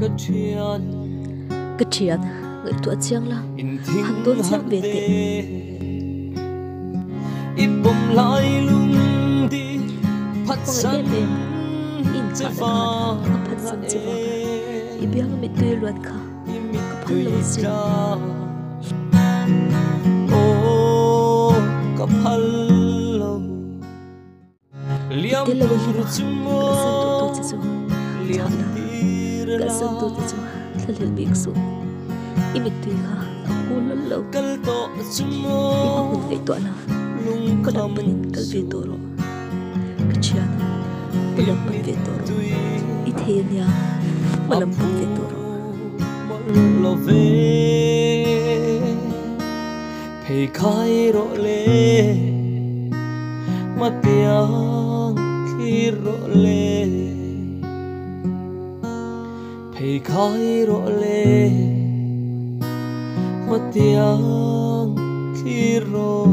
cái chuyện người tuổi chiang là hắn tuôn chiang về tệ phong ấy bên in cả là khá phát sinh chế vào ibiang mi tui luat khá cái phần lâu xin cái phần lâu tê lâu hi mà cái sân tụt sân tụt cho là liền bị sụt imi tui khá hôn lâu lâu hôn cái tuổi nào có đam bên cái về tổ rồi cái chuyện có đam bên về tổ rồi ít thế nha mà đam bên về tổ rồi phải khai rõ lệ mà tiếng khi rõ lệ phải khai rõ lệ mà tiếng khi rõ